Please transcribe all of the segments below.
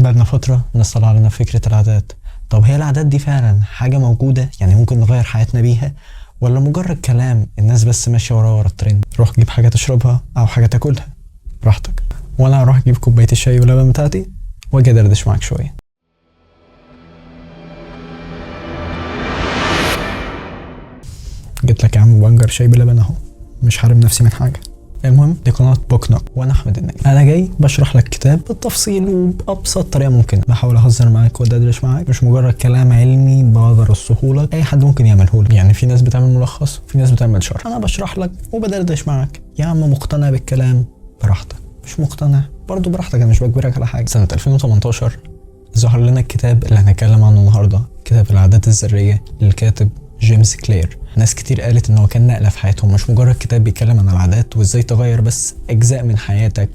بقالنا فترة نصل علينا فكرة العادات. طب هي العادات دي فعلا حاجة موجودة يعني ممكن نغير حياتنا بيها، ولا مجرد كلام الناس بس ماشية ورا الترند؟ روح جيب حاجة تشربها او حاجة تاكلها براحتك، وانا هروح اجيب كوباية الشاي واللبن بتاعتي واجي ادردش معاك شوية. جيت لك يا عم بنجر شاي بلبن اهو، مش حارم نفسي من حاجة. المهم دي قناة بوك نوك وانا احمد النجم. انا جاي بشرح لك كتاب بالتفصيل وبابسط طريقه ممكن، بحاول اهزر معاك وادردش معاك، مش مجرد كلام علمي بقدر ارصه لك اي حد ممكن يعمله لك. يعني في ناس بتعمل ملخص وفي ناس بتعمل شرح، انا بشرح لك وبدردش معاك. يا عم مقتنع بالكلام براحتك، مش مقتنع برضو براحتك، انا مش بجبرك على حاجه. سنه 2018 ظهر لنا الكتاب اللي هنتكلم عنه النهارده، كتاب العادات الذريه للكاتب جيمس كلير. ناس كتير قالت ان هو كان نقله في حياتهم، مش مجرد كتاب بيتكلم عن العادات وازاي تغير بس اجزاء من حياتك،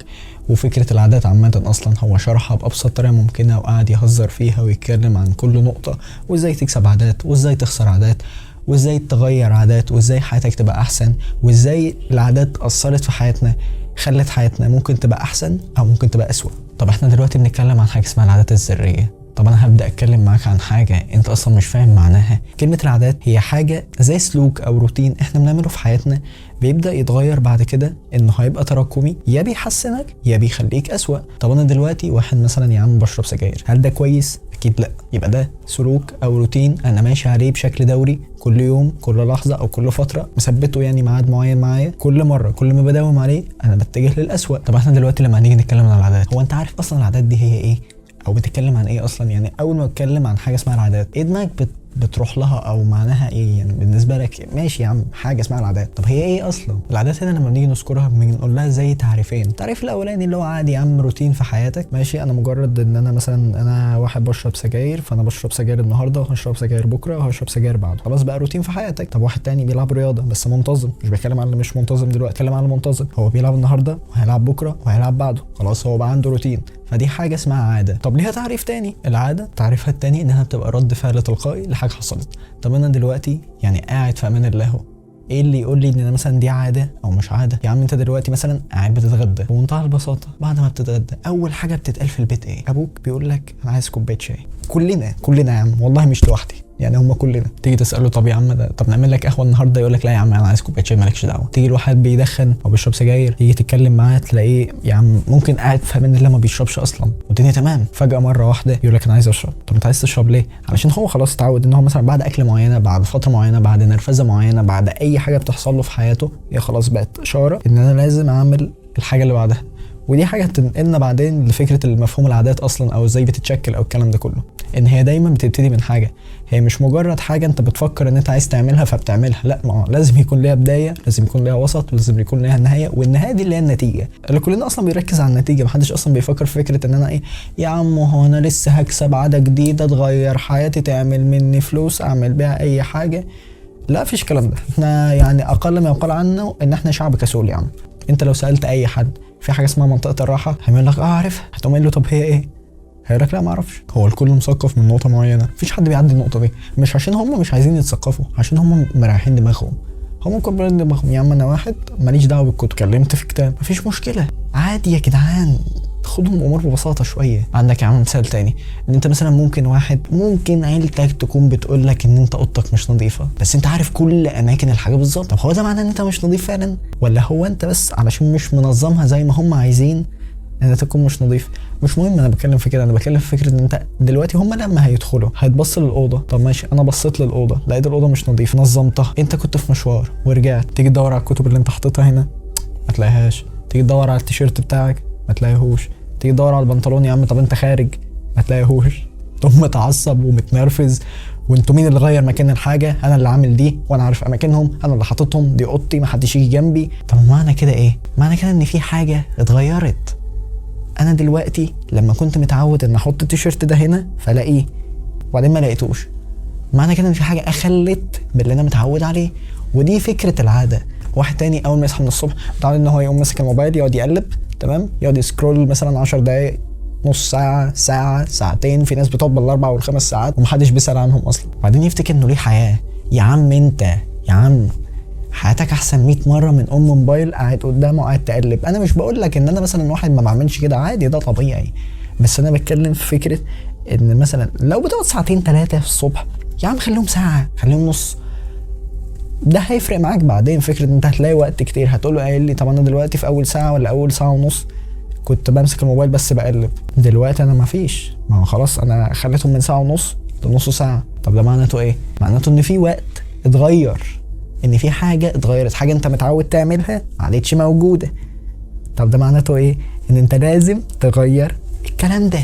وفكره العادات عامه اصلا هو شرحها بابسط طريقه ممكنه وقعد يهزر فيها ويتكلم عن كل نقطه، وازاي تكسب عادات وازاي تخسر عادات وازاي تغير عادات وازاي حياتك تبقى احسن، وازاي العادات اثرت في حياتنا خلت حياتنا ممكن تبقى احسن او ممكن تبقى اسوأ. طب احنا دلوقتي بنتكلم عن حاجه اسمها العادات الذريه. طب انا هبدا اتكلم معاك عن حاجه انت اصلا مش فاهم معناها. كلمه العادات هي حاجه زي سلوك او روتين احنا بنعمله في حياتنا، بيبدا يتغير بعد كده انه هيبقى تراكمي، يا بيحسنك يا بيخليك اسوأ. طب انا دلوقتي واحد مثلا يا عم بشرب سجاير، هل ده كويس؟ اكيد لا. يبقى ده سلوك او روتين انا ماشي عليه بشكل دوري كل يوم كل لحظه او كل فتره، مثبته يعني ميعاد معين معايا، كل مره كل ما بداوم عليه انا بتجه للاسوأ. طب احنا دلوقتي لما هنيجي نتكلم عن العادات، هو انت عارف اصلا العادات دي هي ايه او بتتكلم عن ايه اصلا؟ يعني اول ما اتكلم عن حاجه اسمها العادات ايه دماغك بتروح لها او معناها ايه؟ يعني بالنسبه لك ماشي يا عم حاجه اسمها العادات، طب هي ايه اصلا العادات؟ هنا لما بنيجي نذكرها بنقول لها زي تعريفين. التعريف الاولاني اللي هو عادي يا عم روتين في حياتك، ماشي انا مجرد ان انا مثلا انا واحد بشرب سجاير، فانا بشرب سجاير النهارده وهشرب سجاير بكره وهشرب سجاير بعده، خلاص بقى روتين في حياتك. طب واحد تاني بيلعب رياضه بس منتظم، مش بتكلم على اللي مش منتظم دلوقتي، بتكلم على المنتظم، هو بيلعب النهارده وهيلعب بكره وهيلعب بعده، خلاص هو بقى عنده روتين، فدي حاجه اسمها عاده. طب ليها تعريف تاني، العاده تعريفها التاني انها بتبقى رد فعل تلقائي لحاجه حصلت. طب انا دلوقتي يعني قاعد في امان الله اهو، ايه اللي يقول لي ان انا مثلا دي عاده او مش عاده؟ يا عم انت دلوقتي مثلا قاعد بتتغدى، بمنتهى البساطه بعد ما بتتغدى اول حاجه بتتقال في البيت ايه؟ ابوك بيقول لك انا عايز كوبايه شاي. كلنا يا عم والله مش لوحدي، يعني هم كلنا. تيجي تساله طب يا عم ده طب نعمل لك قهوه النهارده، يقول لك لا يا عم انا عايز كوبايه شاي مالكش دعوه. تيجي الواحد بيدخن او بيشرب سجاير، تيجي تتكلم معاه تلاقيه يا عم ممكن قاعد في امان الله ما بيشربش اصلا والدنيا تمام، فجاه مره واحده يقول لك انا عايز اشرب. طب انت عايز تشرب ليه؟ علشان هو خلاص اتعود ان هو مثلا بعد اكل معينه، بعد فتره معينه، بعد نرفزه معينه، بعد اي حاجه بتحصل له في حياته، هي خلاص بقت اشاره ان انا لازم اعمل الحاجه اللي بعدها. ودي حاجه هتنقلنا بعدين لفكره المفهوم العادات اصلا او ازاي بتتشكل او الكلام ده كله، ان هي دايما بتبتدي من حاجه، هي مش مجرد حاجه انت بتفكر ان انت عايز تعملها فبتعملها، لا ما لازم يكون ليها بدايه، لازم يكون ليها وسط، ولازم يكون ليها نهايه، والنهايه دي اللي هي النتيجه. اللي كلنا اصلا بيركز على النتيجه، محدش اصلا بيفكر في فكره ان انا ايه يا عم هو انا لسه هكسب عاده جديده تغير حياتي تعمل مني فلوس اعمل بيها اي حاجه. لا فيش الكلام ده، احنا يعني اقل ما يقال عنه ان احنا شعب كسول يا عم. انت لو سالت اي حد في حاجه اسمها منطقه الراحه هيقول لك عارفها، هتقوم قايل له طب هي ايه؟ هيقول لك لا ما اعرفش. هو الكل مثقف من نقطه معينه، مفيش حد بيعدي النقطه دي، مش عشان هم مش عايزين يتثقفوا، عشان هم مريحين دماغهم. هم مكبرين دماغهم، يا عم انا واحد ماليش دعوه بالكتب، اتكلمت في كتاب مفيش مشكله عادي يا جدعان، خدهم الامور ببساطه شويه. عندك يا عم مثال تاني، ان انت مثلا ممكن عيلتك تكون بتقول لك ان انت اوضتك مش نظيفه، بس انت عارف كل اماكن الحاجه بالظبط. طب هو ده معناه ان انت مش نظيف فعلا، ولا هو انت بس علشان مش منظمها زي ما هم عايزين ان انت تكون مش نظيف؟ مش مهم انا بتكلم في كده، انا بتكلم في فكره ان انت دلوقتي هم لما هيدخلوا هيتبص للاوضه، طب ماشي انا بصيت للاوضه لقيت الاوضه مش نظيفه، نظمتها، انت كنت في مشوار ورجعت، تيجي تدور على الكتب اللي انت حاططها هنا ما تلاقيهاش، تيجي تدور على التيشيرت بتاعك ما تلاقيهوش، تيجي تدور على البنطلون يا عم طب انت خارج ما تلاقيهوش، تقوم متعصب ومتنرفز، وانتوا مين اللي غير مكان الحاجه؟ انا اللي عامل دي وانا عارف اماكنهم، انا اللي حاططهم، دي اوضتي ما حدش يجي جنبي. طب معنى كده ايه؟ معنى كده ان في حاجه اتغيرت. انا دلوقتي لما كنت متعود ان احط التيشيرت ده هنا فلاقيه وبعدين ما لقيتوش، معنى كده ان في حاجه اخلت باللي انا متعود عليه. ودي فكره العاده. واحد تاني اول ما يصحى من الصبح متعود ان هو يقوم ماسك الموبايل يقعد يقلب، تمام، يقعد يسكرول مثلا 10 دقايق، نص ساعه، ساعه، ساعتين، في ناس بتقعد بالاربع والخمس ساعات ومحدش بيسال عنهم اصلا، بعدين يفتكر انه ليه حياه. يا عم انت يا عم حياتك احسن 100 مره من موبايل قاعد قدامه قاعد تقلب. انا مش بقول لك ان انا مثلا واحد ما بعملش كده، عادي ده طبيعي، بس انا بتكلم في فكره ان مثلا لو بتقعد ساعتين 3 في الصبح، يا عم خليهم ساعه، خليهم نص، ده هيفرق معاك بعدين. فكره انت هتلاقي وقت كتير. هتقول له قايل لي طب انا دلوقتي في اول ساعه ولا اول ساعه ونص كنت بمسك الموبايل بس بقلب، دلوقتي انا مفيش، ما هو خلاص انا خليتهم من ساعه ونص لنص ساعه. طب ده معناته ايه؟ معناته ان في وقت اتغير، ان في حاجه اتغيرت، حاجه انت متعود تعملها ما عادتش موجوده. طب ده معناته ايه؟ ان انت لازم تغير الكلام ده.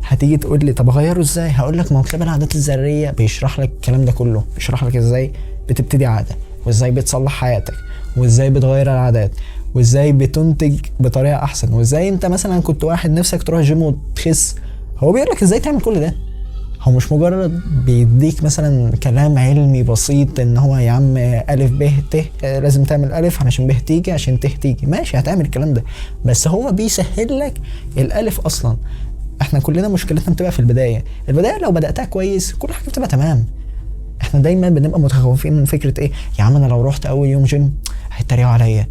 هتيجي تقول لي طب اغيره ازاي؟ هقول لك ما هو كتاب العادات الذريه بيشرح لك الكلام ده كله، بيشرح لك ازاي بتبتدي عاده، وازاي بتصلح حياتك، وازاي بتغير العادات، وازاي بتنتج بطريقه احسن، وازاي انت مثلا كنت واحد نفسك تروح جيم وتخس، هو بيقول لك ازاي تعمل كل ده. هو مش مجرد بيديك مثلا كلام علمي بسيط ان هو يا عم الف ب ت لازم تعمل الف علشان ب تيجي عشان ت تيجي، ماشي هتعمل الكلام ده، بس هو بيسهل لك الالف اصلا. احنا كلنا مشكلتنا بتبقى في البدايه لو بداتها كويس كل حاجه بتبقى تمام. احنا دايما بنبقى متخوفين من فكره ايه، يا عم انا لو رحت اول يوم جيم هيتريقوا عليا،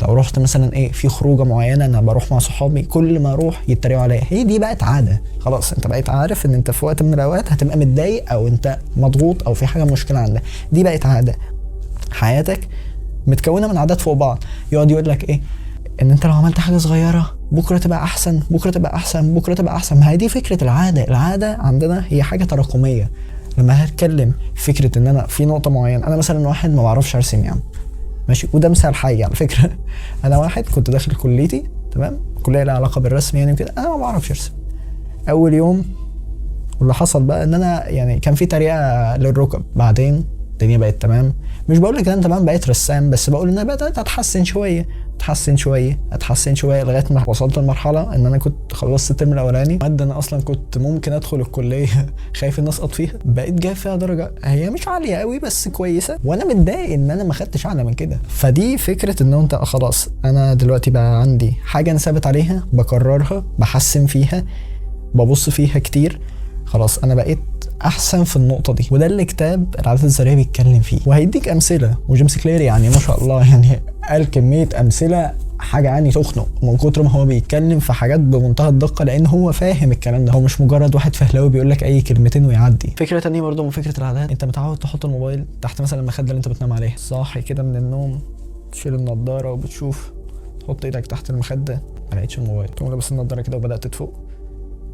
لو رحت مثلا ايه في خروجه معينه انا بروح مع صحابي كل ما اروح يتريقوا عليا. هي دي بقت عاده خلاص، انت بقيت عارف ان انت في وقت من الاوقات هتبقى متضايق او انت مضغوط او في حاجه مشكله عندك، دي بقت عاده. حياتك متكونه من عادات فوق بعض. يقعد يقول لك ايه، ان انت لو عملت حاجه صغيره بكره تبقى احسن، بكره تبقى احسن، بكره تبقى احسن. ما هي دي فكره العاده. العاده عندنا هي حاجه تراكميه. لما هتكلم فكره ان انا في نقطه معينه، انا مثلا واحد ما بعرفش ارسم يعني، ماشي، وده مثال حي على فكره. انا واحد كنت داخل كليتي، تمام، كليه لها علاقه بالرسم يعني كده، انا ما بعرفش ارسم. اول يوم واللي حصل بقى ان انا يعني كان في طريقه للركب، بعدين الدنيا بقت تمام. مش بقول لك انا تمام بقيت رسام، بس بقول ان انا بدات اتحسن شويه اتحسن شويه لغايه ما وصلت لمرحله ان انا كنت خلصت الترم الاولاني، ماده انا اصلا كنت ممكن ادخل الكليه خايف ان اسقط فيها، بقيت جايب فيها درجه هي مش عاليه قوي بس كويسه، وانا متضايق ان انا ما خدتش اعلى من كده. فدي فكره ان انت خلاص انا دلوقتي بقى عندي حاجه انا ثابت عليها، بكررها، بحسن فيها، ببص فيها كتير، خلاص انا بقيت احسن في النقطه دي. وده اللي كتاب العادات الذريه بيتكلم فيه، وهيديك امثله. وجيمس كلير يعني ما شاء الله يعني قال كميه امثله حاجه يعني تخنق من كتر ما هو بيتكلم في حاجات بمنتهى الدقه، لان هو فاهم الكلام ده، هو مش مجرد واحد فهلاوي بيقول لك اي كلمتين ويعدي. فكره تانية برضه من فكره العادات، انت متعود تحط الموبايل تحت مثلا المخده اللي انت بتنام عليها، صاحي كده من النوم تشيل النضاره وبتشوف، تحط ايدك تحت المخده ما لقيتش الموبايل، تقوم لابس النضاره كده وبدات تفوق،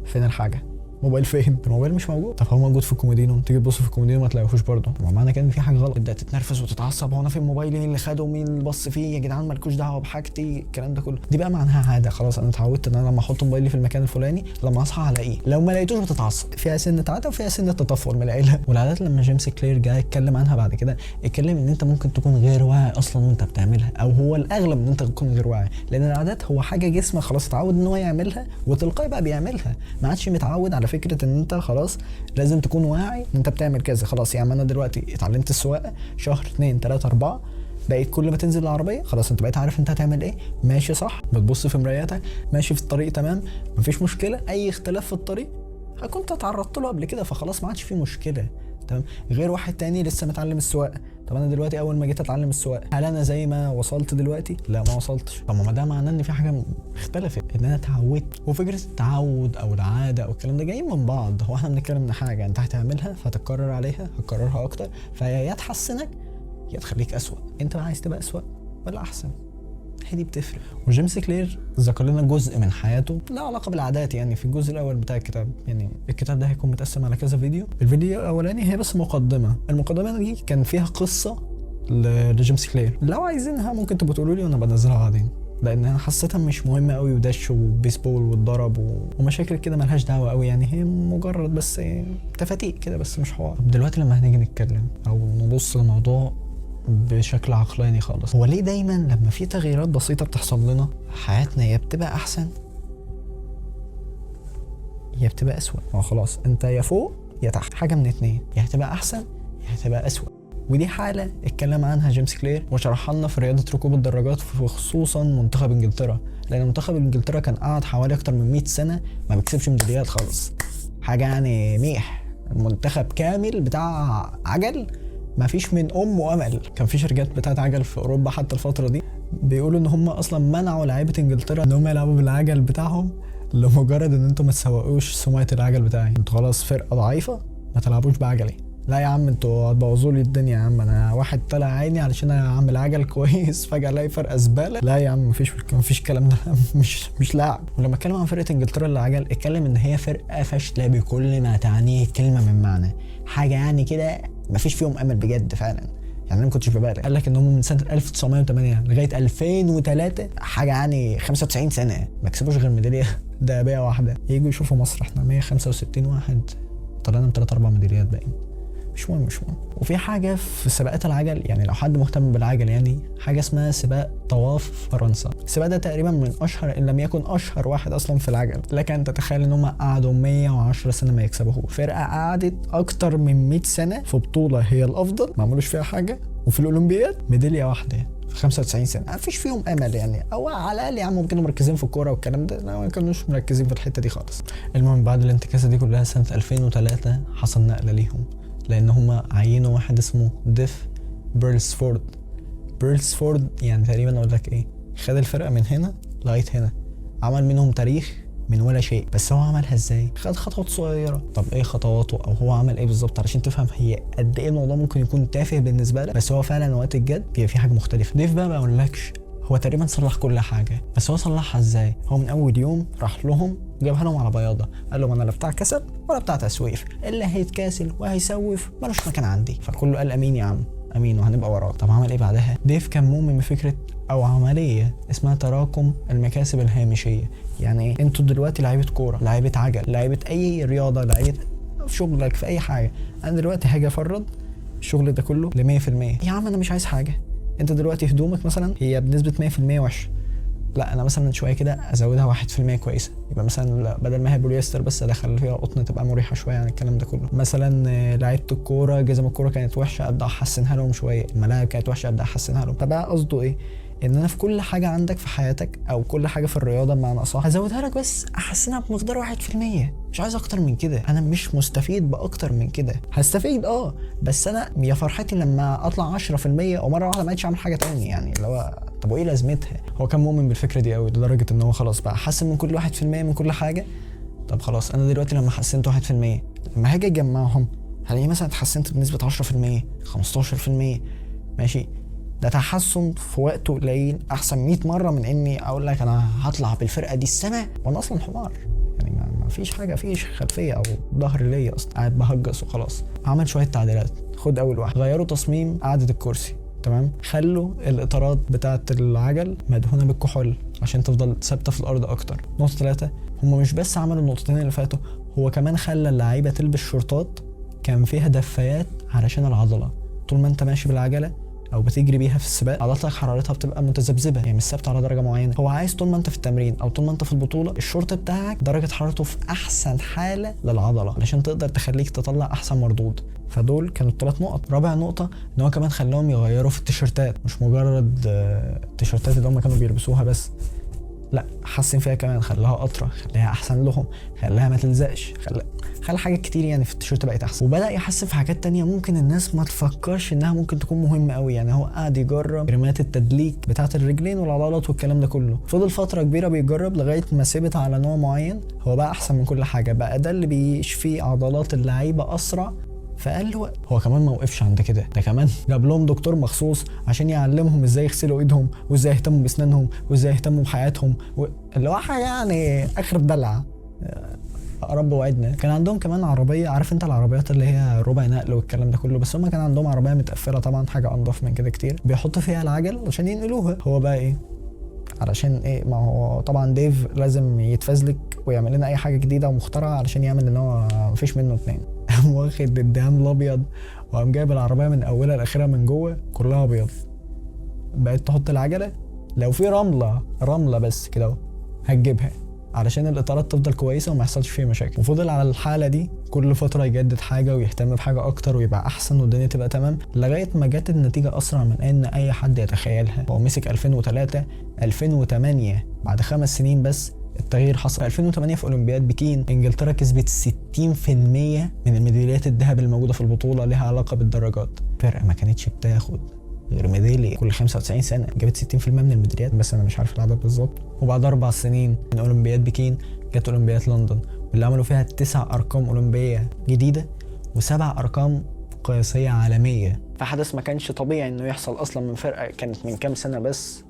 فين الحاجه؟ موبايل فين؟ الموبايل مش موجود. طب هو موجود في الكومودينو، تيجي تبص في الكومودينو ما تلاقيهوش برضه، معنى كده ان في حاجه غلط. تبدا تتنرفز وتتعصب، هو انا فين موبايلي؟ مين اللي خده؟ مين اللي بص فيه؟ يا جدعان مالكوش دعوه بحاجتي، الكلام ده كله. دي بقى معناها عاده، خلاص انا اتعودت ان انا لما احط موبايلي في المكان الفلاني لما اصحى الاقيه، لو ما لقيتوش بتتعصب. فيها سنه عاده وفيها سنه تطفل من العيله. والعادات لما جيمس كلير جاي يتكلم عنها بعد كده، اتكلم ان انت ممكن تكون غير واعي اصلا وانت بتعملها، او هو الاغلب ان انت تكون غير واعي، لان العادات هو حاجه جسمك خلاص اتعود ان هو يعملها وتلقائي بقى بيعملها، ما عادش متعود على فكره ان انت خلاص لازم تكون واعي ان انت بتعمل كذا. خلاص يعني انا دلوقتي اتعلمت السواقه شهر 2 3 4، بقيت كل ما تنزل العربيه خلاص انت بقيت عارف انت هتعمل ايه، ماشي صح، بتبص في مراياتك، ماشي في الطريق تمام، مفيش مشكله. اي اختلاف في الطريق كنت اتعرضت له قبل كده، فخلاص ما عادش فيه مشكله، تمام. غير واحد تاني لسه متعلم السواقه، طب انا دلوقتي اول ما جيت اتعلم السواقه هل انا زي ما وصلت دلوقتي؟ لا ما وصلتش. طب ما ده معناه ان في حاجه اختلفت، ان انا اتعودت. وفكره التعود او العاده او الكلام ده جايين من بعض. هو احنا بنتكلم ان حاجه انت هتعملها فتكرر عليها، هتكررها اكتر، فهي يا تحسنك يا تخليك اسوأ. انت بقى عايز تبقى اسوأ ولا احسن؟ هي دي بتفرق. وجيمس كلير ذكر لنا جزء من حياته له علاقه بالعادات يعني في الجزء الاول بتاع الكتاب. يعني الكتاب ده هيكون متقسم على كذا فيديو. الفيديو الاولاني هي بس مقدمه، المقدمه دي كان فيها قصه لجيمس كلير، لو عايزينها ممكن تبقوا تقولوا لي وانا بنزلها بعدين، لان انا حسيتها مش مهمه قوي، ودش وبيسبول والضرب ومشاكل كده ملهاش دعوه قوي، يعني هي مجرد بس تفاتيق كده بس مش حوار. دلوقتي لما هنيجي نتكلم او نبص للموضوع بشكل عقلاني خالص، هو ليه دايما لما في تغييرات بسيطه بتحصل لنا حياتنا يا بتبقى احسن يا بتبقى اسوأ؟ هو خلاص انت يا فوق يا تحت، حاجه من اتنين، يا هتبقى احسن يا هتبقى اسوأ. ودي حاله اتكلم عنها جيمس كلير وشرحها لنا في رياضه ركوب الدراجات، خصوصا منتخب انجلترا، لان منتخب انجلترا كان قعد حوالي اكتر من 100 سنه ما بيكسبش ميداليات خالص، حاجه يعني ميح. منتخب كامل بتاع عجل ما فيش من وامل. كان في شركات بتاعت عجل في اوروبا حتى الفتره دي بيقولوا ان هم اصلا منعوا لعيبه انجلترا ان هم يلعبوا بالعجل بتاعهم لمجرد ان انتوا ما تسوقوش سمعه العجل بتاعي. انتوا خلاص فرقه ضعيفه، ما تلعبوش بعجلي. لا يا عم انتوا هتبوظوا لي الدنيا يا عم، انا واحد طلع عيني علشان اعمل عجل كويس فجاه الاقي فرقه زباله. لا يا عم مفيش الكلام ده. مش لاعب. ولما اتكلم عن فرقه انجلترا للعجل اتكلم ان هي فرقه فاشله بكل ما تعنيه الكلمه من معنى، حاجه يعني كده مفيش فيهم امل بجد فعلا. يعني انا ما كنتش ببالغ. قال لك ان هم من سنه 1908 لغايه 2003 حاجه يعني 95 سنه ما كسبوش غير ميداليه ذهبيه واحده. ييجوا يشوفوا مصر احنا 165 واحد طلعنا من 3-4 ميداليات باين. مش مهم. وفي حاجه في سباقات العجل، يعني لو حد مهتم بالعجل، يعني حاجه اسمها سباق طواف فرنسا. السباق ده تقريبا من اشهر ان لم يكن اشهر واحد اصلا في العجل. لك ان تتخيل ان هم قعدوا 110 سنه ما يكسبوه. فرقه قعدت اكتر من 100 سنه في بطوله هي الافضل ما عملوش فيها حاجه، وفي الاولمبياد ميداليه واحده في 95 سنه. ما فيش فيهم امل يعني، او على الاقل يا عم ممكن كانوا مركزين في الكوره والكلام ده، لا ما كانوش مركزين في الحته دي خالص. المهم بعد الانتكاسه دي كلها سنه 2003 حصل نقله ليهم، لان هم عينوا واحد اسمه ديف بيرلسفورد يعني تقريبا اقول لك ايه، خد الفرقه من هنا لغايه هنا، عمل منهم تاريخ من ولا شيء. بس هو عملها ازاي؟ خد خطوات صغيره. طب ايه خطواته او هو عمل ايه بالظبط علشان تفهم هي قد ايه الموضوع ممكن يكون تافه بالنسبه لك، بس هو فعلا وقت الجد بيبقى في حاجه مختلفه. ديف بقى ما اقولكش هو تقريبا صلح كل حاجه، بس هو صلحها ازاي؟ هو من اول يوم راح لهم جابها لهم على بياضه، قال لهم انا لا بتاع كسب ولا بتاع تسويف، اللي هيتكاسل وهيسوف ملوش مكان عندي. فالكل قال امين يا عم امين وهنبقى وراك. طب عمل ايه بعدها؟ ديف كان مؤمن بفكره او عمليه اسمها تراكم المكاسب الهامشيه. يعني ايه؟ انتوا دلوقتي لعيبه كوره، لعيبه عجل، لعيبه اي رياضه، لعيبه في شغلك في اي حاجه، انا دلوقتي هاجي افرض الشغل ده كله ل 100%. يا عم انا مش عايز حاجه، انت دلوقتي هدومك مثلا هي بنسبه 100% وحشه، لا انا مثلا شويه كده ازودها 1% كويسه، يبقى مثلا بدل ما هي بوليستر بس ادخل فيها قطن تبقى مريحه شويه عن الكلام ده كله. مثلا لعيبه الكوره جزم الكوره كانت وحشه ابدا احسنها لهم شويه، الملاعب كانت وحشه ابدا احسنها لهم. فبقى قصده ايه؟ ان انا في كل حاجه عندك في حياتك او كل حاجه في الرياضه بمعنى اصح هزودها لك بس احسنها بمقدار 1%، مش عايز اكتر من كده. انا مش مستفيد باكتر من كده، هستفيد بس انا يا فرحتي لما اطلع 10% ومره واحده ما عادش اعمل حاجه تاني. يعني اللي هو طب وايه لازمتها؟ هو كان مؤمن بالفكره دي قوي لدرجه ان هو خلاص بقى حسن من كل 1% من كل حاجه. طب خلاص انا دلوقتي لما حسنت 1% لما هاجي اجمعهم هلاقي مثلا اتحسنت بنسبه 10% 15%. ماشي، ده تحسن في وقته قليل احسن 100 مره من اني اقول لك انا هطلع بالفرقه دي السما وانا اصلا حمار، يعني ما فيش حاجه، فيش خلفيه او ظهر ليا اصلا، قاعد بهجس وخلاص. عمل شويه تعديلات. خد اول واحد، غيروا تصميم قعده الكرسي، تمام، خلوا الاطارات بتاعه العجل مدهونه بالكحول عشان تفضل ثابته في الارض اكتر. نقطه 3، هم مش بس عملوا النقطتين اللي فاتوا، هو كمان خلى اللعيبه تلبس شورتات كان فيها دفايات علشان العضله. طول ما انت ماشي بالعجله او بتجري بيها في السباق عضلاتك حرارتها بتبقى متذبذبه، يعني مش ثابته على درجه معينه. هو عايز طول ما انت في التمرين او طول ما انت في البطوله الشورت بتاعك درجه حرارته في احسن حاله للعضله علشان تقدر تخليك تطلع احسن مردود. فدول كانوا 3 نقط. رابع نقطه ان هو كمان خلاهم يغيروا في التيشيرتات، مش مجرد التيشيرتات اللي هم كانوا بيلبسوها بس، لا حسن فيها كمان، خلاها اطرى، خلاها احسن لهم، خلاها ما تلزقش، خلى حاجات كتير يعني في التيشيرت بقت احسن. وبدا يحسن في حاجات تانية ممكن الناس ما تفكرش انها ممكن تكون مهمه قوي. يعني هو قاعد يجرب كريمات التدليك بتاعه الرجلين والعضلات والكلام ده كله، فضل فتره كبيره بيجرب لغايه ما ثبت على نوع معين هو بقى احسن من كل حاجه، بقى ده اللي بيشفي عضلات اللعيبه اسرع فقال له. هو كمان ما وقفش عند كده، ده كمان جاب لهم دكتور مخصوص عشان يعلمهم ازاي يغسلوا ايدهم وازاي يهتموا باسنانهم وازاي يهتموا بحياتهم اللي هو حاجه يعني اخر دلع. رب وعدنا. كان عندهم كمان عربيه، عارف انت العربيات اللي هي ربع نقل والكلام ده كله، بس هم كان عندهم عربيه متقفله طبعا، حاجه انضف من كده كتير، بيحطوا فيها العجل عشان ينقلوها. هو بقى ايه علشان ايه؟ ما هو طبعا ديف لازم يتفزلك ويعمل لنا اي حاجه جديده ومخترعه علشان يعمل ان هو مفيش منه اتنين. قام واخد الدهان الابيض وقام جايب العربيه من اولها لاخرها من جوه كلها ابيض. بقيت تحط العجله لو في رمله بس كده هتجيبها علشان الاطارات تفضل كويسه وما يحصلش فيه مشاكل. وفضل على الحاله دي كل فتره يجدد حاجه ويهتم بحاجه اكتر ويبقى احسن والدنيا تبقى تمام لغايه ما جت النتيجه اسرع من ان اي حد يتخيلها. هو مسك 2003 2008 بعد 5 سنين بس التغيير حصل. 2008 في اولمبياد بكين انجلترا كسبت 60% من الميداليات الذهب الموجوده في البطوله لها علاقه بالدرجات. فرقه ما كانتش بتاخد غير ميداليه كل 95 سنه جابت 60% من الميداليات، بس انا مش عارف العدد بالظبط. وبعد 4 سنين من اولمبياد بكين جت اولمبياد لندن واللي عملوا فيها 9 ارقام اولمبيه جديده و7 ارقام قياسيه عالميه. فحدث ما كانش طبيعي انه يحصل اصلا من فرقه كانت من كام سنه بس،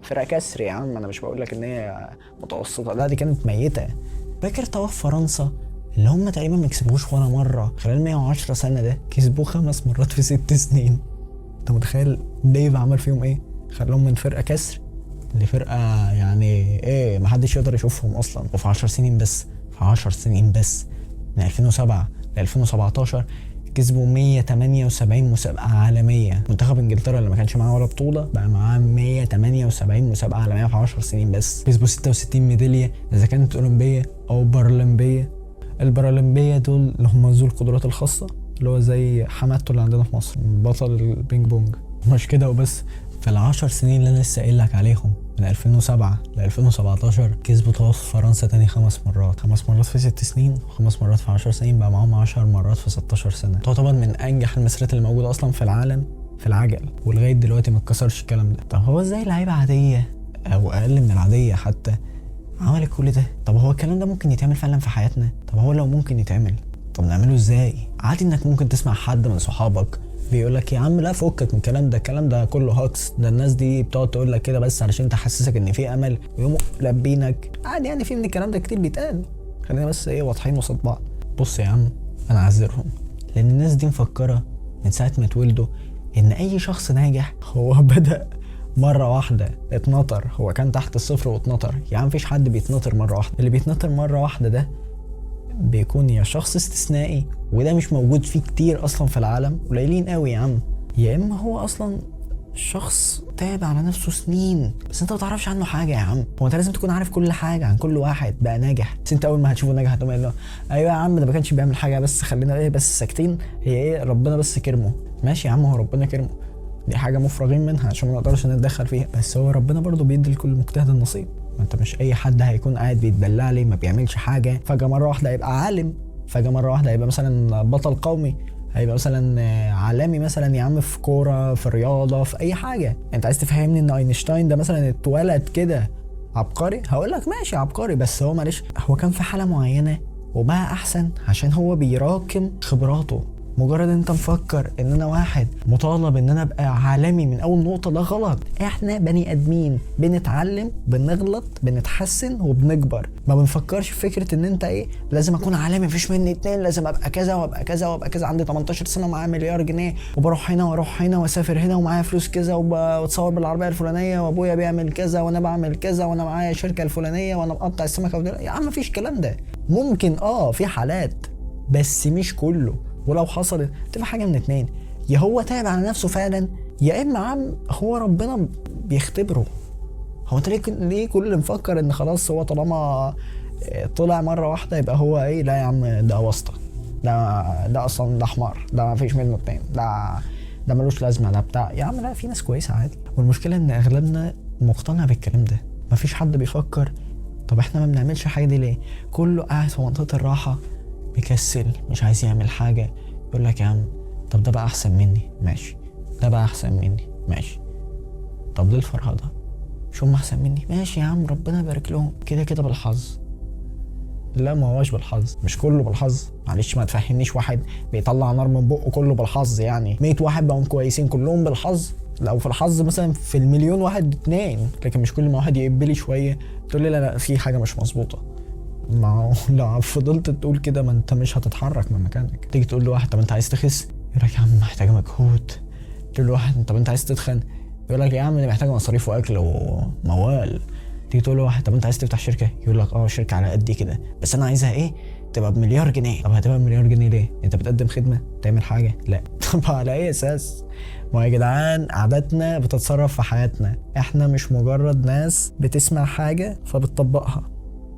فرقه كسر يا عم، انا مش بقول لك ان هي متوسطه، لا دي كانت ميته. فاكر توقف فرنسا اللي هم تقريبا ما كسبوش ولا مره خلال 110 سنه، ده كسبوه 5 مرات في 6 سنين. انت متخيل ديف عمل فيهم ايه؟ خلاهم من فرقه كسر لفرقه يعني ايه محدش يقدر يشوفهم اصلا. وفي 10 سنين بس، في 10 سنين بس من 2007 ل 2017 كسبوا 178 مسابقه عالميه. منتخب انجلترا اللي ما كانش معاه ولا بطوله بقى معاه 178 مسابقه عالميه في 10 سنين بس. كسبوا 66 ميداليه اذا كانت اولمبيه او بارالمبيه. البارالمبيه دول اللي هم ذو القدرات الخاصه، اللي هو زي حمادته اللي عندنا في مصر بطل البينج بونج. مش كده وبس، في ال10 سنين اللي انا لسه قايل لك عليهم من 2007 ل 2017 كسبوا توقف فرنسا تاني 5 مرات، 5 مرات في 6 سنين و5 مرات في 10 سنين، بقى معاهم 10 مرات في 16 سنه. تعتبر من انجح المسيرات اللي موجوده اصلا في العالم في العجل، ولغايه دلوقتي ما اتكسرش الكلام ده. طب هو ازاي لعيبه عاديه او اقل من العاديه حتى عملت كل ده؟ طب هو الكلام ده ممكن يتعمل فعلا في حياتنا؟ طب هو لو ممكن يتعمل، طب نعمله ازاي؟ عادي انك ممكن تسمع حد من صحابك بيقول لك يا عم لا فكك من الكلام ده، الكلام ده كله هاكس، ده الناس دي بتقعد تقول لك كده بس علشان تحسسك ان في امل ويقوموا لابينك. عادي يعني في من الكلام ده كتير بيتقال، خلينا بس ايه واضحين قصاد بعض. بص يا عم انا اعذرهم، لان الناس دي مفكره من ساعه ما اتولدوا ان اي شخص ناجح هو بدأ مرة واحدة اتنطر، هو كان تحت الصفر واتنطر. يا عم مفيش حد بيتنطر مرة واحدة، اللي بيتنطر مرة واحدة ده بيكون يا شخص استثنائي وده مش موجود فيه كتير اصلا في العالم، قليلين قوي يا عم، يا اما هو اصلا شخص تعب على نفسه سنين بس انت ما تعرفش عنه حاجه. يا عم هو انت لازم تكون عارف كل حاجه عن كل واحد بقى ناجح، بس انت اول ما هتشوفه ناجح هتقوم قايل له ايوه يا عم ده ما كانش بيعمل حاجه بس خلينا ايه بس ساكتين، هي ايه ربنا بس كرمه. ماشي يا عم هو ربنا كرمه، دي حاجه مفرغين منها عشان ما نقدرش نتدخل فيها، بس هو ربنا برضو بيدي لكل مجتهد النصيب. ما انت مش اي حد هيكون قاعد بيتدلع لي ما بيعملش حاجه فجاه مره واحده هيبقى عالم، فجاه مره واحده هيبقى مثلا بطل قومي، هيبقى مثلا عالمي مثلا يا عم في كوره في رياضه في اي حاجه. انت عايز تفهمني ان اينشتاين ده مثلا اتولد كده عبقري؟ هقول لك ماشي عبقري، بس هو معلش هو كان في حاله معينه وبقى احسن عشان هو بيراكم خبراته. مجرد انت مفكر ان انا واحد مطالب ان انا ابقى عالمي من اول نقطة، ده غلط. احنا بني ادمين بنتعلم بنغلط بنتحسن وبنكبر، ما بنفكرش في فكرة ان انت ايه لازم اكون عالمي مفيش مني اتنين، لازم ابقى كذا وابقى كذا وابقى كذا، عندي 18 سنة ومعايا مليار جنيه وبروح هنا واروح هنا واسافر هنا ومعايا فلوس كذا واتصور بالعربية الفلانية وابويا بيعمل كذا وانا بعمل كذا وانا معايا شركة الفلانية وانا مقطع السمكة يا عم مفيش الكلام ده. ممكن في حالات بس مش كله، ولو حصلت تبقى حاجه من اتنين، يا هو تعب على نفسه فعلا يا اما عم هو ربنا بيختبره. هو انت ليه كل اللي مفكر ان خلاص هو طالما طلع مره واحده يبقى هو ايه؟ لا يا عم ده واسطه، ده اصلا ده حمار، ده ما فيش منه اتنين، ده ملوش لازمه، ده بتاع. يا عم لا في ناس كويسه عادي، والمشكله ان اغلبنا مقتنع بالكلام ده، مفيش حد بيفكر طب احنا ما بنعملش حاجه دي ليه؟ كله قاعد في منطقه الراحه مكسل مش عايز يعمل حاجة، يقول لك يا عم طب ده بقى احسن مني ماشي، ده بقى احسن مني ماشي، طب ليه الفرهدة؟ مش هم احسن مني ماشي يا عم ربنا يبارك لهم، كده كده بالحظ. لا ما هوش بالحظ، مش كله بالحظ، معلش ما تفهمنيش واحد بيطلع نار من بقه كله بالحظ، يعني 100 واحد بقوا كويسين كلهم بالحظ؟ لو في الحظ مثلا في المليون واحد 2، لكن مش كل ما واحد يقبلي شوية تقول لي لا في حاجة مش مظبوطة. ما هو لو فضلت تقول كده ما انت مش هتتحرك من مكانك. تيجي تقول لواحد طب انت عايز تخس، يقول لك يا عم محتاج مجهود. تقول لواحد طب انت عايز تتخن، يقول لك يا عم دي محتاجه مصاريف واكل وموال. تيجي تقول لواحد طب انت عايز تفتح شركه، يقول لك شركه على قد كده بس انا عايزها ايه تبقى بمليار جنيه. طب هتبقى بمليار جنيه ليه؟ انت بتقدم خدمه تعمل حاجه؟ لا. طب على اي اساس؟ ما يا جدعان عاداتنا بتتصرف في حياتنا، احنا مش مجرد ناس بتسمع حاجه فبتطبقها.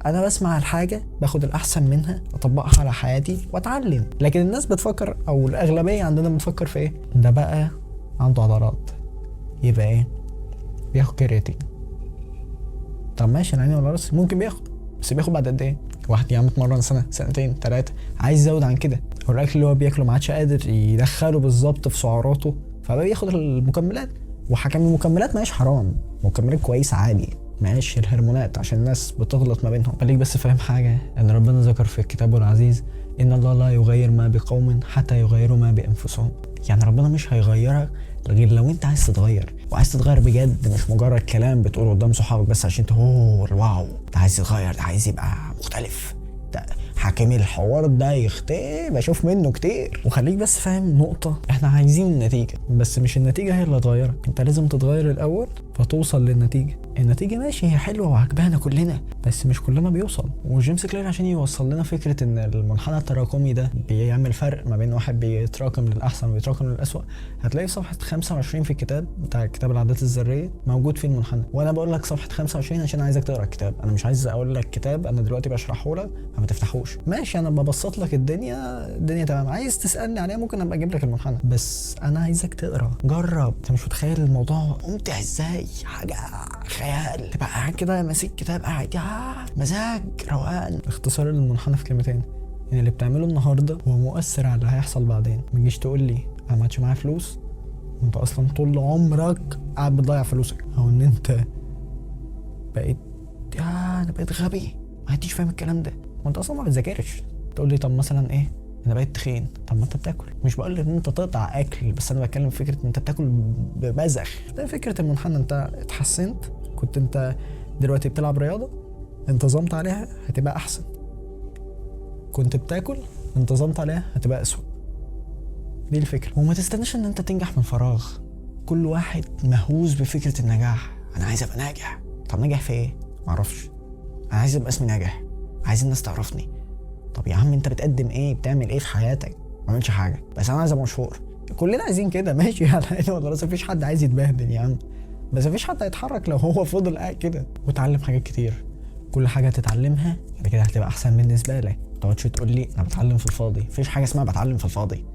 انا بسمع الحاجه باخد الاحسن منها اطبقها على حياتي واتعلم. لكن الناس بتفكر او الاغلبيه عندنا بتفكر في ايه؟ ده بقى عنده عضلات يبقى ايه؟ بياخد كرياتين. طب ماشي انا عيني ولا راسي، ممكن بياخد بس بياخد بعد قد ايه؟ واحد يا عم اتمرن سنه سنتين 3 عايز يزود عن كده، هو الاكل اللي هو بياكله ما عادش قادر يدخله بالظبط في سعراته فبقى بياخد المكملات. وحكم المكملات ماهيش حرام، مكملات كويسه عادي، ماشي الهرمونات عشان الناس بتغلط ما بينهم. خليك بس فاهم حاجه، ان ربنا ذكر في كتابه العزيز ان الله لا يغير ما بقوم حتى يغيروا ما بانفسهم. يعني ربنا مش هيغيرك غير لو انت عايز تتغير، وعايز تتغير بجد، مش مجرد كلام بتقوله قدام صحابك بس عشان تقول واو ده عايز يتغير، ده عايز يبقى مختلف، ده حاكم الحوار ده يختي بشوف منه كتير. وخليك بس فاهم نقطة، احنا عايزين النتيجة بس مش النتيجة هي اللي هتغيرك، انت لازم تتغير الاول فتوصل للنتيجة. النتيجة ماشي هي حلوة وعجبانا كلنا بس مش كلنا بيوصل. وجيمس كلير عشان يوصل لنا فكرة ان المنحنى التراكمي ده بيعمل فرق ما بين واحد بيتراكم للأحسن وبيتراكم للأسوأ، هتلاقي في صفحة 25 في الكتاب بتاع كتاب العادات الذرية موجود فيه المنحنى. وانا بقول لك صفحة 25 عشان عايزك تقرا الكتاب، انا مش عايز اقول لك كتاب انا دلوقتي بشرحه لك فما تفتحوش. ماشي انا ببسط لك الدنيا تمام، عايز تسألني عليها ممكن ابقى اجيب لك المنحنى، بس انا عايزك تقرا جرب. انت مش متخيل الموضوع ممتع ازاي، حاجة خيال، تبقى قاعد كده ماسك كتاب قاعد مزاج روقان. اختصار المنحنى في كلمتين، ان اللي بتعمله النهارده هو مؤثر على اللي هيحصل بعدين. ما تجيش تقول لي انا ما عادش معايا فلوس وانت اصلا طول عمرك قاعد بتضيع فلوسك، او ان انت بقيت انا بقيت غبي ما عدتش فاهم الكلام ده وانت اصلا ما بتذاكرش. تقول لي طب مثلا ايه انا بقيت تخين، طب ما انت بتاكل. مش بقول ان انت تقطع اكل، بس انا بتكلم في فكره ان انت بتاكل ببذخ. ده فكره المنحنى، انت اتحسنت، كنت انت دلوقتي بتلعب رياضه انتظمت عليها هتبقى احسن، كنت بتاكل انتظمت عليها هتبقى اسوء. دي الفكره. وما تستناش ان انت تنجح من فراغ. كل واحد مهووس بفكره النجاح، انا عايز ابقى ناجح. طب ناجح في ايه؟ معرفش. انا عايز ابقى اسمي ناجح، عايز الناس تعرفني. طب يا عم انت بتقدم ايه، بتعمل ايه في حياتك؟ ما عملتش حاجه بس انا عايز ابقى مشهور. كلنا عايزين كده ماشي على عيني وعلى راسي، مفيش حد عايز يتبهدل يا عم، بس مفيش حد هيتحرك لو هو فضل قاعد كده. وتعلم حاجات كتير، كل حاجه تتعلمها بعد كده هتبقى احسن بالنسبه لك. ما تقعدش تقول لي انا بتعلم في الفاضي، مفيش حاجه اسمها بتعلم في الفاضي،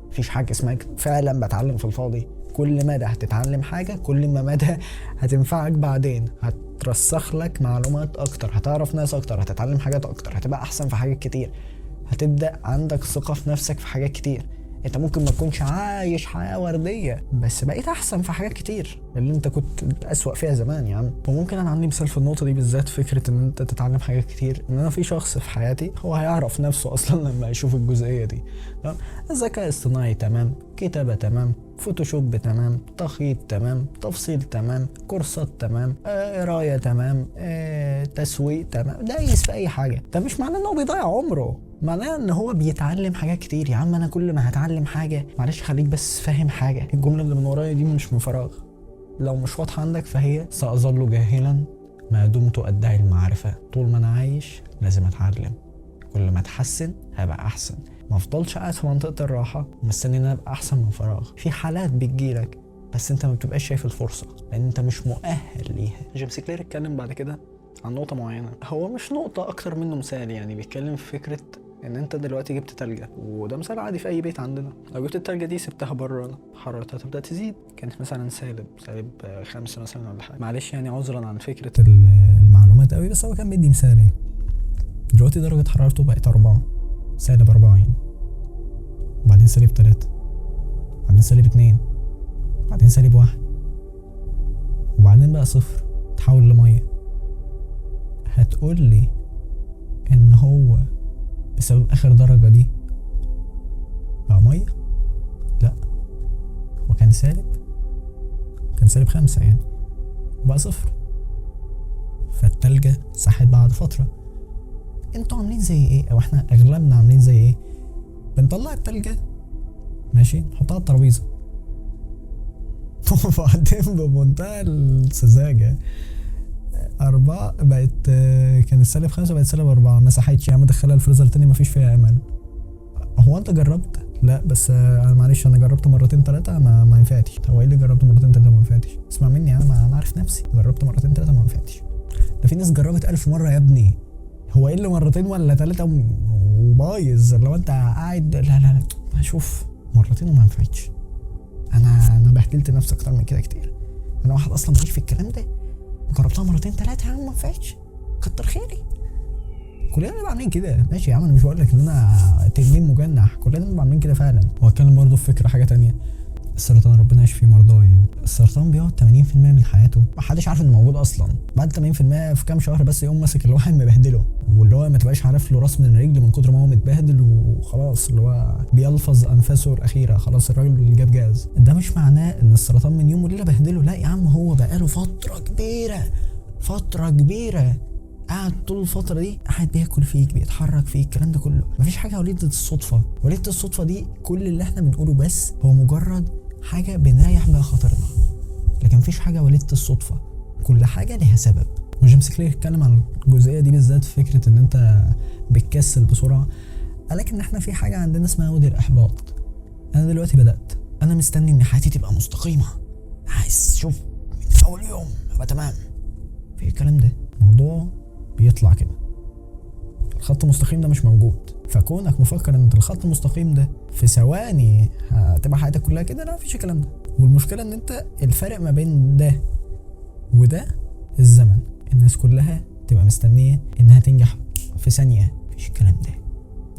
مفيش حاجه اسمها فعلا بتعلم في الفاضي. كل مدى هتتعلم حاجه كل ما مدى هتنفعك بعدين، هترسخ لك معلومات اكتر، هتعرف ناس اكتر، هتتعلم حاجات اكتر، هتبقى احسن في حاجات كتير، هتبدا عندك ثقه في نفسك في حاجات كتير. انت ممكن ما تكونش عايش حياه ورديه بس بقيت احسن في حاجات كتير اللي انت كنت اسوأ فيها زمان يا عم. وممكن انا عندي مثال في النقطه دي بالذات، فكره ان انت تتعلم حاجات كتير. ان انا في شخص في حياتي هو هيعرف نفسه اصلا لما يشوف الجزئيه دي. الذكاء الاصطناعي تمام، كتابه تمام، فوتوشوب تمام، تخيط تمام، تفصيل تمام، كورسات تمام، قرايه تمام، تسويق تمام، دايس في اي حاجه. ده مش معناه ان هو بيضيع عمره، معناه ان هو بيتعلم حاجات كتير. يا عم انا كل ما هتعلم حاجه، معلش خليك بس فاهم حاجه، الجمله اللي من ورايا دي مش من فراغ، لو مش واضحه عندك فهي ساظل جاهلا ما دمت ادعي المعرفه. طول ما انا عايش لازم اتعلم، كل ما اتحسن هبقى احسن، ما افضلش قاعد في منطقه الراحه مستني ان انا ابقى احسن من فراغ. في حالات بتجيلك بس انت ما بتبقاش شايف الفرصه لان انت مش مؤهل ليها. جيمس كلير اتكلم بعد كده عن نقطه معينه، هو مش نقطه اكتر منه مثال، يعني بيتكلم في فكره ان انت دلوقتي جبت تلجة، وده مثال عادي في اي بيت عندنا. لو جبت التلجة دي سبتها بره حرارتها تبدا تزيد، كانت مثلا سالب 5 مثلا ولا حاجه. معلش يعني عذرا عن فكره المعلومات قوي، بس هو كان بيدي مثال ايه. دلوقتي درجه حرارته بقت 4 سالب 4 يعني، وبعدين سالب 3، بعدين سالب 2، بعدين سالب 1، وبعدين بقى 0 تحول لميه. هتقول لي ان هو بسبب اخر درجة دي بقى مية؟ لا، هو كان سالب 5 يعني وبقى 0. فالتلجة ساحت بعد فترة. انتوا عاملين زي ايه، او احنا اغلبنا عاملين زي ايه؟ بنطلع التلجة ماشي نحطها على الترابيزة وبعدين بمنتهى السذاجة 4 بقت كانت سالب 5 بقت سالب 4، ما ساحتش يا عم، دخلها الفريزر تاني مفيش فيها امل. هو انت جربت؟ لا بس معلش انا جربت مرتين 3 ما ينفعتش. هو ايه اللي جربت مرتين 3 ما ينفعتش؟ اسمع مني انا عارف نفسي، جربت مرتين 3 ما ينفعتش. ده في ناس جربت 1000 مرة يا ابني. هو ايه اللي مرتين ولا 3 وبايظ؟ لو انت قاعد لا شوف مرتين وما ينفعتش. انا بهدلت نفسي اكتر من كده كتير. انا واحد اصلا ماليش في الكلام ده، جربتها مرتين 3 يا عم ما نفعتش، كتر خيري. كلنا بنبقى عاملين كده ماشي يا عم، انا مش بقول لك ان انا تنين مجنح، كلنا بنبقى عاملين كده فعلا. وهتكلم برضه في فكره حاجه تانية، السرطان ربنا يشفي مرضاه يعني. السرطان بيقعد 80% من حياته ما حدش عارف انه موجود اصلا. بعد 80% في كام شهر بس يقوم ماسك الواحد مبهدله، واللي هو ما تبقاش عارف له راس من رجل من كتر ما هو متبهدل، وخلاص اللي هو بيلفظ انفاسه الاخيره، خلاص الراجل اللي جاب جاز. ده مش معناه ان السرطان من يوم وليله بهدله، لا يا عم، هو بقاله فتره كبيره قاعد طول الفترة دي قاعد بياكل فيك، بيتحرك فيك، الكلام ده كله. مفيش حاجة وليدة الصدفة. وليدة الصدفة دي كل اللي احنا بنقوله بس هو مجرد حاجة بنريح بيها خاطرنا، لكن مفيش حاجة وليدة الصدفة، كل حاجة ليها سبب. وجيمس كلير اتكلم عن الجزئية دي بالذات في فكرة ان انت بتكسل بسرعة. قالك ان احنا في حاجة عندنا اسمها ودي الإحباط. انا دلوقتي بدأت، انا مستني ان حياتي تبقى مستقيمة، عايز شوف من اول يوم ابقى تمام. في الكلام ده موضوع بيطلع كده، الخط المستقيم ده مش موجود. فكونك مفكر ان الخط المستقيم ده في ثواني هتبقى حياتك كلها كده، لا مفيش الكلام ده. والمشكله ان انت الفرق ما بين ده وده الزمن. الناس كلها تبقى مستنيه انها تنجح في ثانيه، مفيش الكلام ده.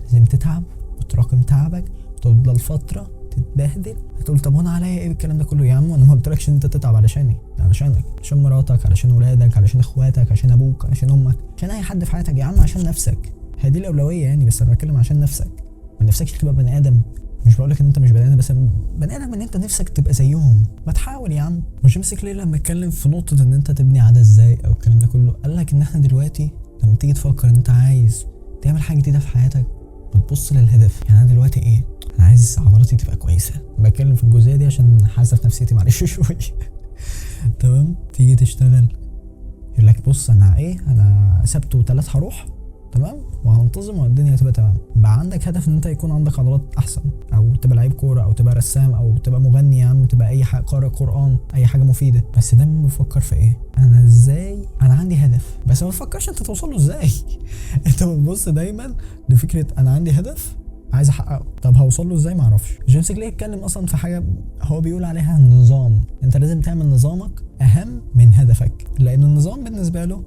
لازم تتعب وتراكم تعبك، تفضل فتره تتبهدل. هتقول طب وانا عليا ايه بالكلام ده كله؟ يا عم انا ما قلتلكش ان انت تتعب علشاني، علشانك، عشان مراتك، علشان ولادك، علشان اخواتك، عشان ابوك، عشان امك، عشان اي حد في حياتك. يا عم عشان نفسك، هي دي الاولويه يعني. بس انا بتكلم عشان نفسك، ما نفسكش تبقى بني ادم. مش بقولك ان انت مش بني ادم، بس بني ادم ان انت نفسك تبقى زيهم، ما تحاول يا عم. وجيمس كلير لما اتكلم في نقطه ان انت تبني عاده ازاي او الكلام ده كله، قال لك ان احنا دلوقتي لما تيجي تفكر ان انت عايز تعمل حاجه جديده في حياتك، بتبص للهدف. يعني انا دلوقتي ايه؟ انا عايز عضلاتي تبقى كويسه. بتكلم في الجزئيه دي عشان حاسه نفسيتي معلش شويه تمام. تيجي تشتغل يقول لك بص انا سبت وثلاث هروح تمام وهنتظم والدنيا هتبقى تمام. بقى عندك هدف ان انت يكون عندك عضلات احسن، او تبقى لعيب كوره، او تبقى رسام، او تبقى مغني، يا عم تبقى اي حاجه، قارئ قران، اي حاجه مفيده. بس دايما بفكر في ايه؟ انا ازاي انا عندي هدف، بس ما تفكرش انت توصل له ازاي انت بتبص دايما لفكره انا عندي هدف عايز احققه، طب هوصل له ازاي؟ ما اعرفش. جيمس كلير اتكلم اصلا في حاجه هو بيقول عليها النظام. انت لازم تعمل نظامك اهم من هدفك، لان النظام بالنسبه له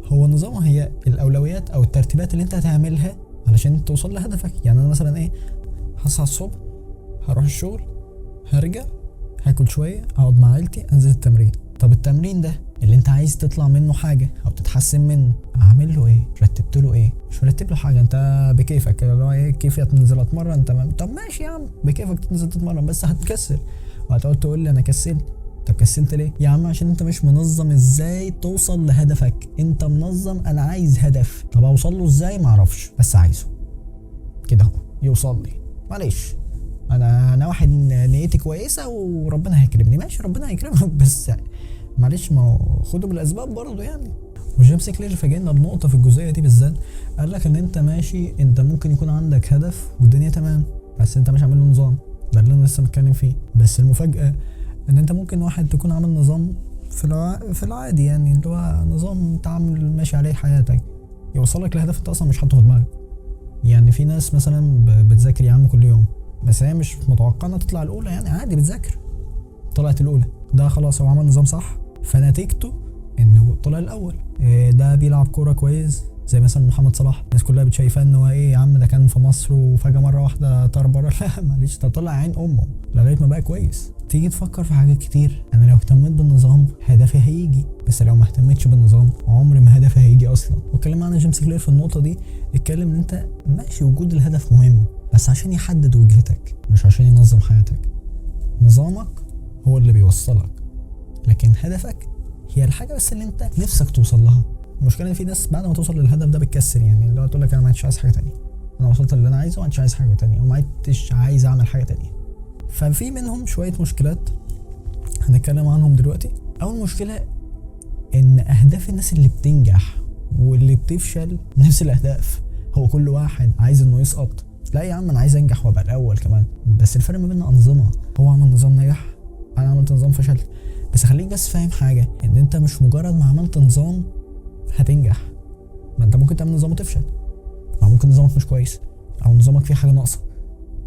هو النظام هي الاولويات او الترتيبات اللي انت هتعملها علشان توصل لهدفك. يعني انا مثلا ايه؟ هصحى الصبح، هروح الشغل، هرجع، هاكل شويه، اقعد مع عيلتي، انزل التمرين. طب التمرين ده اللي انت عايز تطلع منه حاجه او تتحسن منه، اعمل له ايه؟ رتبت له ايه؟ مش مرتب له حاجه، انت بكيفك اللي هو ايه، كيفي تنزل اتمرن تمام. طب ماشي يا عم، بكيفك تنزل تتمرن، بس هتكسل وهتقعد تقول لي انا كسلت. طب كسلت ليه؟ يا عم عشان انت مش منظم ازاي توصل لهدفك. انت منظم انا عايز هدف، طب اوصل له ازاي؟ معرفش، بس عايزه كده اهو يوصل لي. معلش انا واحد نيتي كويسه وربنا هيكرمني، ماشي ربنا هيكرمك، بس معلش ما هو خده بالاسباب برضه يعني. وجيمس كلير فاجئنا بنقطه في الجزئيه دي بالذات، قال لك ان انت ماشي، انت ممكن يكون عندك هدف والدنيا تمام، بس انت مش عامل له نظام. ده اللي انا لسه متكلم فيه. بس المفاجاه ان انت ممكن واحد تكون عامل نظام في العادي، يعني اللي هو نظام تعمل ماشي عليه حياتك، يوصلك لهدف انت اصلا مش حاطه في دماغك. يعني في ناس مثلا بتذاكر يا عم كل يوم، بس هي مش متوقعه انها تطلع الاولى، يعني عادي بتذاكر، طلعت الاولى، ده خلاص هو عمل نظام صح، فنتيجته انه طلع الاول. ده بيلعب كوره كويس زي مثلا محمد صلاح، الناس كلها بتشايفاه ان هو ايه يا عم، ده كان في مصر وفجاه مره واحده طار بره لا معلش، ده طلع عين امه لغايه ما بقى كويس. تيجي تفكر في حاجات كتير، انا لو اهتميت بالنظام هدفي هيجي، بس لو ما اهتمتش بالنظام عمري ما هدفي هيجي اصلا. واتكلم معانا جيمس كلير في النقطه دي، اتكلم ان انت ماشي وجود الهدف مهم، بس عشان يحدد وجهتك مش عشان ينظم حياتك. نظامك هو اللي بيوصلك، لكن هدفك هي الحاجه بس اللي انت نفسك توصل لها. المشكله ان في ناس بعد ما توصل للهدف ده بتكسر، يعني اللي هو تقول لك انا ما عدتش عايز حاجه تانية، انا وصلت اللي انا عايزه وما عدتش عايز حاجه تانية، وما عدتش عايز اعمل حاجه تانية. ففي منهم شويه مشكلات هنتكلم عنهم دلوقتي. اول مشكله ان اهداف الناس اللي بتنجح واللي بتفشل نفس الاهداف، هو كل واحد عايز انه يسقط. لا يا عم انا عايز انجح وابقى الاول كمان، بس الفرق ما بيننا انظمه. هو عمل نظام نجح، انا عملت نظام فشلت. بس خليك بس فاهم حاجه، ان انت مش مجرد ما عملت نظام هتنجح، ما انت ممكن تعمل نظام وتفشل، او ممكن نظامك مش كويس، او نظامك فيه حاجه ناقصه.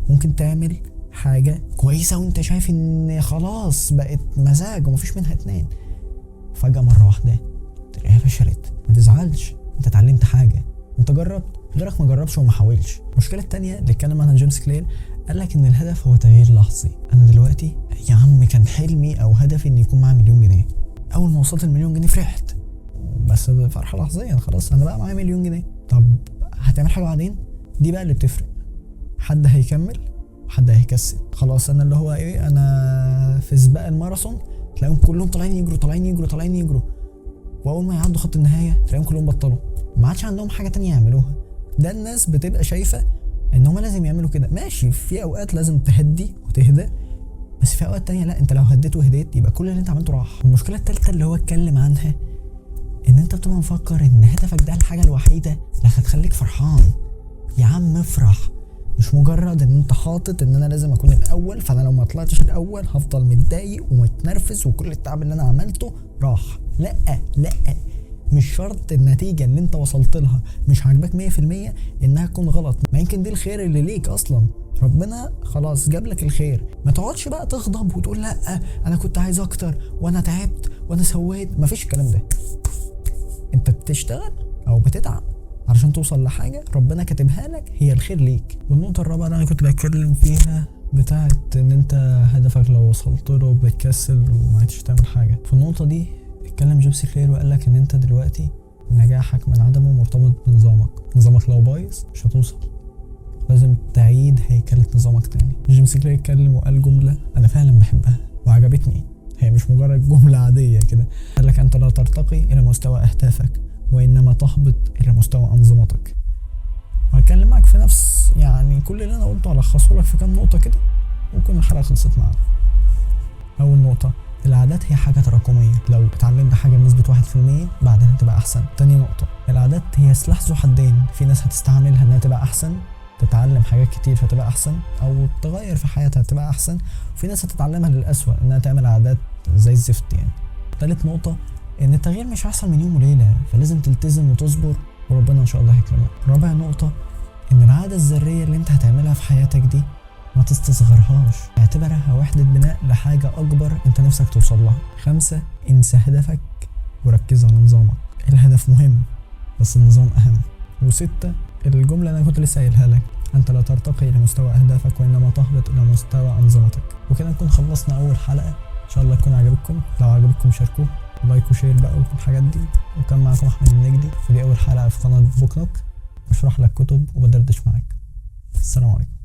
ممكن تعمل حاجه كويسه وانت شايف ان خلاص بقت مزاج ومفيش منها اتنين، فجاه مره واحده تلاقيها فشلت. ما تزعلش، انت اتعلمت حاجه، انت جربت غيرك ما جربش وما حاولش. المشكله التانية اللي اتكلم عنها جيمس كلير قال لك ان الهدف هو تغيير لحظي. انا دلوقتي يا عم كان حلمي او هدفي ان يكون معايا مليون جنيه. اول ما وصلت المليون جنيه فرحت، بس فرحه لحظيه، خلاص انا بقى معايا مليون جنيه. طب هتعمل حاجه بعدين؟ دي بقى اللي بتفرق. حد هيكمل وحد هيكسل. خلاص انا اللي هو ايه، انا في سباق الماراثون تلاقيهم كلهم طالعين يجروا طالعين يجروا طالعين يجروا، واول ما يعدوا خط النهايه تلاقيهم كلهم بطلوا، ما عادش عندهم حاجه تانية يعملوها. ده الناس بتبقى شايفه ان هم لازم يعملوا كده. ماشي، في اوقات لازم تهدي وتهدى، بس في اوقات تانية لا، انت لو هديت وهديت يبقى كل اللي انت عملته راح. المشكله الثالثه اللي هو اتكلم عنها ان انت بتبقى مفكر ان هدفك ده الحاجه الوحيده اللي هتخليك فرحان. يا عم افرح، مش مجرد ان انت حاطط ان انا لازم اكون الاول، فانا لو ما طلعتش الاول هفضل متضايق ومتنرفز وكل التعب اللي انا عملته راح. لا لا، مش شرط النتيجه اللي انت وصلت لها مش عاجباك 100% انها تكون غلط. ما يمكن دي الخير اللي ليك اصلا، ربنا خلاص جاب لك الخير. ما تقعدش بقى تغضب وتقول لا انا كنت عايز اكتر وانا تعبت وانا سويت. مفيش الكلام ده. انت بتشتغل او بتتعب علشان توصل لحاجه ربنا كاتبها لك هي الخير ليك. والنقطه الرابعه اللي انا كنت بتكلم فيها بتاعت ان انت هدفك لو وصلت له بتكسل وما عادش تعمل حاجه. في النقطه دي اتكلم جيمس كلير وقال لك ان انت دلوقتي نجاحك من عدمه مرتبط بنظامك. نظامك لو بايظ مش هتوصل، لازم تعيد هيكله نظامك تاني. جيمس كلير اتكلم وقال جمله انا فعلا بحبها وعجبتني، هي مش مجرد جمله عاديه كده. قال لك انت لا ترتقي الى مستوى اهدافك وانما تهبط الى مستوى انظمتك. وهتكلم معاك في نفس يعني كل اللي انا قلته الخصه لك في كام نقطه كده وكون الحلقه خلصت معانا. اول نقطه، العادات هي حاجه تراكميه، لو اتعلمت حاجه بنسبه 1% بعدين هتبقى احسن. تاني نقطه، العادات هي سلاح ذو حدين، في ناس هتستعملها انها تبقى احسن، تتعلم حاجات كتير فتبقى احسن او تغير في حياتها تبقى احسن، وفي ناس هتتعلمها للأسوأ انها تعمل عادات زي الزفت يعني. تالت نقطه، ان التغيير مش هيحصل من يوم وليله، فلازم تلتزم وتصبر وربنا ان شاء الله هيكرمك. رابع نقطه، ان العاده الذريه اللي انت هتعملها في حياتك دي ما تستصغرهاش، اعتبرها وحده بناء لحاجه اكبر انت نفسك توصل لها. 5، انسى هدفك وركز على نظامك. الهدف مهم بس النظام اهم. و6، الجمله اللي انا كنت لسه قايلها لك، انت لا ترتقي الى مستوى اهدافك وانما تهبط الى مستوى انظمتك. وكده نكون خلصنا اول حلقه، ان شاء الله تكون عجبتكم. لو عجبتكم شاركوه لايك وشير بقى والحاجات دي. وكان معاكم احمد النجدي، ودي اول حلقه في قناه بوك نوك، بشرح لك كتب وبدردش معاك. السلام عليكم.